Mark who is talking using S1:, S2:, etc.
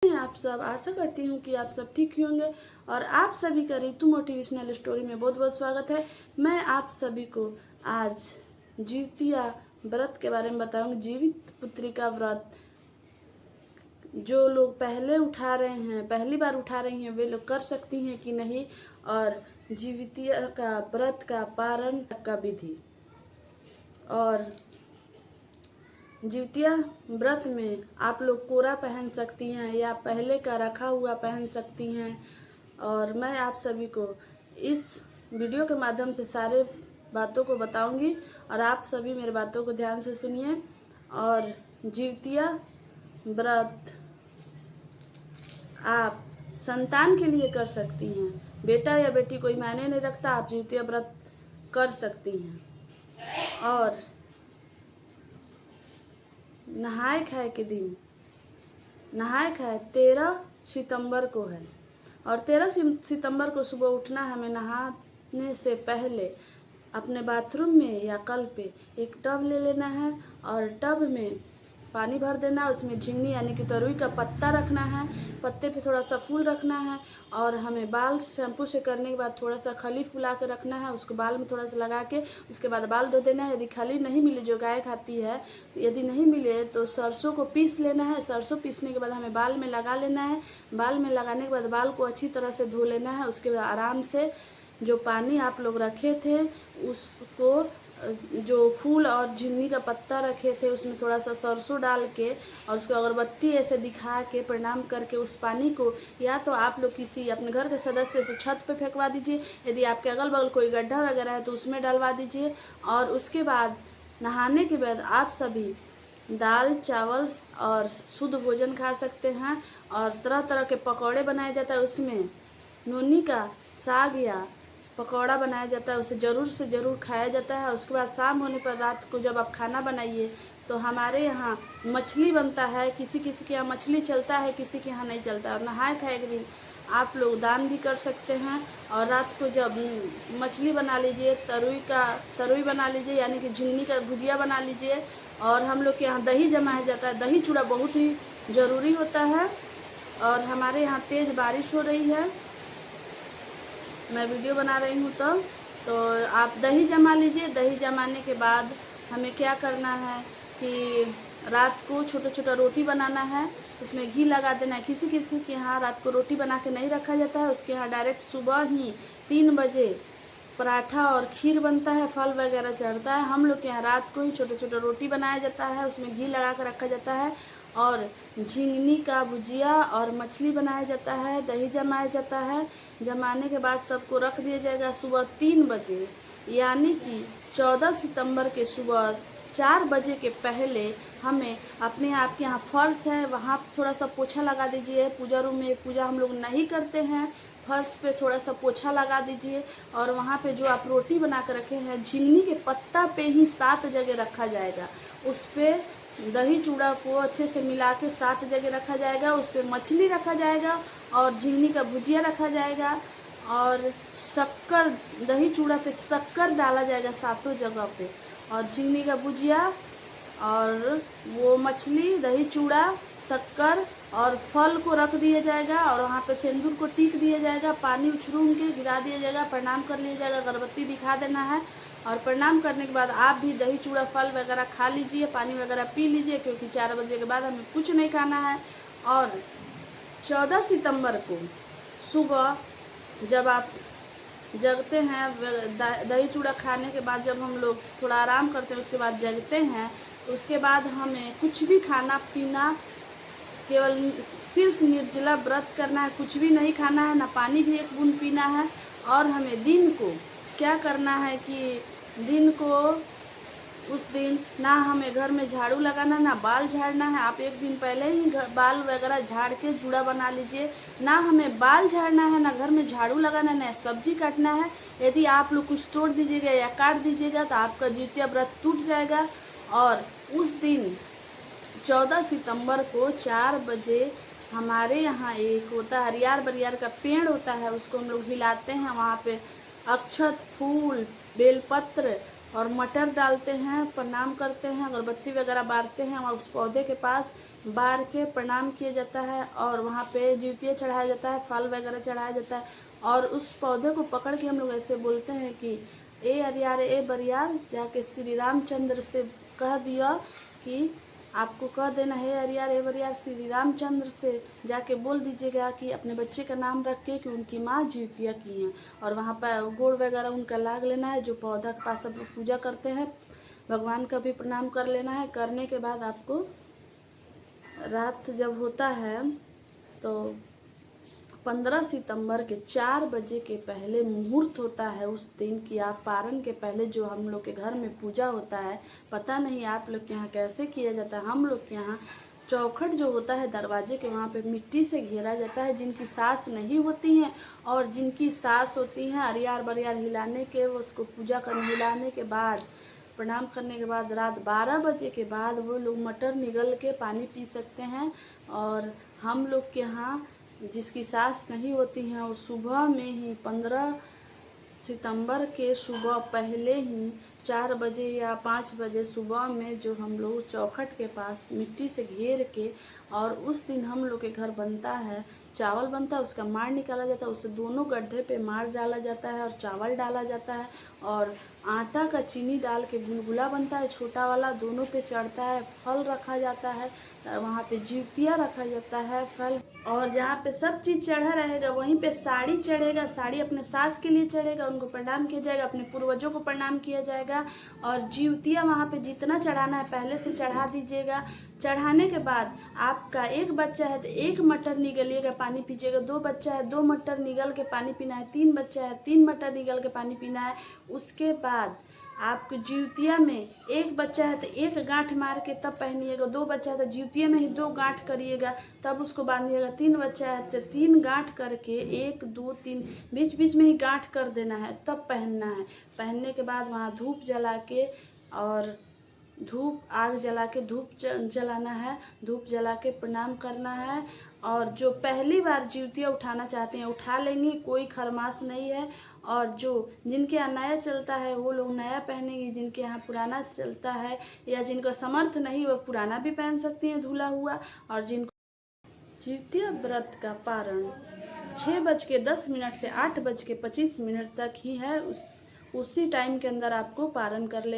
S1: आप सब आशा करती हूँ कि आप सब ठीक ही होंगे और आप सभी का ऋतु मोटिवेशनल स्टोरी में बहुत बहुत स्वागत है। मैं आप सभी को आज जीवतिया व्रत के बारे में बताऊंगी। जीवित पुत्री का व्रत जो लोग पहले उठा रहे हैं, पहली बार उठा रही हैं, वे लोग कर सकती हैं कि नहीं, और जीवितिया का व्रत का पारण का विधि। और जीवतिया व्रत में आप लोग कोरा पहन सकती हैं या पहले का रखा हुआ पहन सकती हैं। और मैं आप सभी को इस वीडियो के माध्यम से सारे बातों को बताऊंगी और आप सभी मेरे बातों को ध्यान से सुनिए। और जीवतिया व्रत आप संतान के लिए कर सकती हैं, बेटा या बेटी कोई मायने नहीं रखता, आप जीवतिया व्रत कर सकती हैं। और नहाए खाए के दिन, नहाए खाए 13 सितंबर को है और 13 सितंबर को सुबह उठना है। हमें नहाने से पहले अपने बाथरूम में या कल पे एक टब ले लेना है और टब में पानी भर देना है। उसमें झिंगनी यानी कि तरुई का पत्ता रखना है, पत्ते पे थोड़ा सा फूल रखना है। और हमें बाल शैम्पू से करने के बाद थोड़ा सा खली फुला के रखना है, उसको बाल में थोड़ा सा लगा के उसके बाद बाल धो देना है। यदि खली नहीं मिले जो गाय खाती है, यदि नहीं मिले तो सरसों को पीस लेना है। सरसों पीसने के बाद हमें बाल में लगा लेना है। बाल में लगाने के बाद बाल को अच्छी तरह से धो लेना है। उसके बाद आराम से जो पानी आप लोग रखे थे उसको, जो फूल और झिंगनी का पत्ता रखे थे उसमें थोड़ा सा सरसों डाल के और उसको अगरबत्ती ऐसे दिखा के प्रणाम करके उस पानी को या तो आप लोग किसी अपने घर के सदस्य से छत पे फेंकवा दीजिए, यदि आपके अगल बगल कोई गड्ढा वगैरह है तो उसमें डलवा दीजिए। और उसके बाद नहाने के बाद आप सभी दाल चावल और शुद्ध भोजन खा सकते हैं। और तरह तरह के पकौड़े बनाए जाता है, उसमें नोनी का साग या पकौड़ा बनाया जाता है, उसे ज़रूर से ज़रूर खाया जाता है। उसके बाद शाम होने पर रात को जब आप खाना बनाइए तो हमारे यहाँ मछली बनता है। किसी किसी के यहाँ मछली चलता है, किसी के यहाँ नहीं चलता है। और नहाए खाए के दिन आप लोग दान भी कर सकते हैं। और रात को जब मछली बना लीजिए, तरुई बना लीजिए यानी कि झिंगनी का भुजिया बना लीजिए। और हम लोग के यहाँ दही जमाया जाता है, दही चूड़ा बहुत ही ज़रूरी होता है। और हमारे यहाँ तेज़ बारिश हो रही है, मैं वीडियो बना रही हूँ तो आप दही जमा लीजिए। दही जमाने के बाद हमें क्या करना है कि रात को छोटा छोटा रोटी बनाना है, उसमें घी लगा देना है। किसी किसी के यहाँ रात को रोटी बना के नहीं रखा जाता है, उसके यहाँ डायरेक्ट सुबह ही 3 बजे पराठा और खीर बनता है, फल वगैरह चढ़ता है। हम लोग के यहाँ रात को ही छोटा छोटा रोटी बनाया जाता है, उसमें घी लगा कर रखा जाता है और झिंगनी का भुजिया और मछली बनाया जाता है, दही जमाया जाता है। जमाने के बाद सबको रख दिया जाएगा। सुबह 3 बजे यानी कि 14 सितंबर के सुबह 4 बजे के पहले हमें अपने आपके यहाँ फर्श है वहाँ थोड़ा सा पोछा लगा दीजिए। पूजा रूम में पूजा हम लोग नहीं करते हैं, फर्श पे थोड़ा सा पोछा लगा दीजिए। और वहाँ पे जो आप रोटी बना कर रखे हैं झिंगनी के पत्ता पे ही 7 जगह रखा जाएगा। उस पर दही चूड़ा को अच्छे से मिला के 7 जगह रखा जाएगा। उस पर मछली रखा जाएगा और झिंगनी का भुजिया रखा जाएगा और शक्कर, दही चूड़ा पे शक्कर डाला जाएगा 7 जगह पे। और झिंगनी का भुजिया और वो मछली, दही चूड़ा, शक्कर और फल को रख दिया जाएगा। और वहाँ पे सिंदूर को टीक दिया जाएगा, पानी उछरूम के गिरा दिया जाएगा, प्रणाम कर लिया जाएगा, अगरबत्ती दिखा देना है। और प्रणाम करने के बाद आप भी दही चूड़ा फल वगैरह खा लीजिए, पानी वगैरह पी लीजिए, क्योंकि 4 बजे के बाद हमें कुछ नहीं खाना है। और 14 सितंबर को सुबह जब आप जगते हैं, दही चूड़ा खाने के बाद जब हम लोग थोड़ा आराम करते हैं उसके बाद जगते हैं, तो उसके बाद हमें कुछ भी खाना पीना, केवल सिर्फ निर्जला व्रत करना है, कुछ भी नहीं खाना है, ना पानी भी एक बूंद पीना है। और हमें दिन को क्या करना है कि दिन को उस दिन ना हमें घर में झाड़ू लगाना, ना बाल झाड़ना है। आप एक दिन पहले ही बाल वगैरह झाड़ के जूड़ा बना लीजिए। ना हमें बाल झाड़ना है, ना घर में झाड़ू लगाना है, ना सब्जी काटना है। यदि आप लोग कुछ तोड़ दीजिएगा या काट दीजिएगा तो आपका जीवतिया व्रत टूट जाएगा। और उस दिन 14 सितंबर को 4 बजे हमारे यहाँ एक होता है हरियार बरियार का पेड़ होता है, उसको हम लोग हिलाते हैं। वहाँ पे अक्षत, फूल, बेलपत्र और मटर डालते हैं, प्रणाम करते हैं, अगरबत्ती वगैरह बारते हैं और उस पौधे के पास बार के प्रणाम किया जाता है और वहाँ पे ज्योतिया चढ़ाया जाता है, फल वगैरह चढ़ाया जाता है। और उस पौधे को पकड़ के हम लोग ऐसे बोलते हैं कि ए अरियार ए बरियार, जाके श्री रामचंद्र से कह दिया कि आपको कह देना है अरियार ए बरियार, श्री रामचंद्र से जाके बोल दीजिएगा कि अपने बच्चे का नाम रख के कि उनकी माँ ज्योतिया की हैं। और वहाँ पर गुड़ वगैरह उनका लाग लेना है, जो पौधा के पास सब लोग पूजा करते हैं। भगवान का भी प्रणाम कर लेना है। करने के बाद आपको रात जब होता है तो 15 सितंबर के 4 बजे के पहले मुहूर्त होता है उस दिन की। आप पारण के पहले जो हम लोग के घर में पूजा होता है, पता नहीं आप लोग के यहाँ कैसे किया जाता है। हम लोग के यहाँ चौखट जो होता है दरवाजे के, वहाँ पे मिट्टी से घेरा जाता है। जिनकी सास नहीं होती हैं और जिनकी सास होती हैं, अरियार बरियार हिलाने के, उसको पूजा करने हिलाने के बाद, प्रणाम करने के बाद रात 12 बजे के बाद वो लोग मटर निगल के पानी पी सकते हैं। और हम लोग के यहाँ जिसकी सास नहीं होती हैं वो सुबह में ही 15 सितंबर के सुबह पहले ही 4 बजे या 5 बजे सुबह में जो हम लोग चौखट के पास मिट्टी से घेर के, और उस दिन हम लोग के घर बनता है चावल बनता है, उसका माड़ निकाला जाता है, उसे दोनों गड्ढे पे माड़ डाला जाता है और चावल डाला जाता है। और आटा का चीनी डाल के गुलगुला बनता है छोटा वाला, दोनों पे चढ़ता है। फल रखा जाता है, वहाँ पे ज्योतिया रखा जाता है, फल। और जहाँ पे सब चीज़ चढ़ा रहेगा वहीं पे साड़ी चढ़ेगा। साड़ी अपने सास के लिए चढ़ेगा, उनको प्रणाम किया जाएगा, अपने पूर्वजों को प्रणाम किया जाएगा। और ज्योतिया वहाँ पे जितना चढ़ाना है पहले से चढ़ा दीजिएगा। चढ़ाने के बाद आपका एक बच्चा है तो 1 मटर निगलिएगा, पानी पीजिएगा। 2 बच्चा है 2 मटर निगल के पानी पीना है। 3 बच्चा है 3 मटर निगल के पानी पीना है। उसके बाद आपको ज्योतिया में 1 बच्चा है तो 1 गांठ मार के तब पहनिएगा। 2 बच्चा है तो ज्योतिया में ही 2 गांठ करिएगा तब उसको बांधिएगा। 3 बच्चा है तो 3 गांठ करके 1 2 3 बीच बीच में ही गांठ कर देना है, तब पहनना है। पहनने के बाद वहाँ धूप जला के, और धूप आग जला के धूप जलाना है, धूप जला के प्रणाम करना है। और जो पहली बार ज्योतिया उठाना चाहते हैं उठा लेंगे, कोई खरमास नहीं है। और जो जिनके यहाँ नया चलता है वो लोग नया पहनेंगे, जिनके यहाँ पुराना चलता है या जिनका समर्थ नहीं वो पुराना भी पहन सकती हैं धुला हुआ। और जिनको ज्योतिया व्रत का पारण 6:10 से 8:25 तक ही है, उसी टाइम के अंदर आपको पारण कर ले।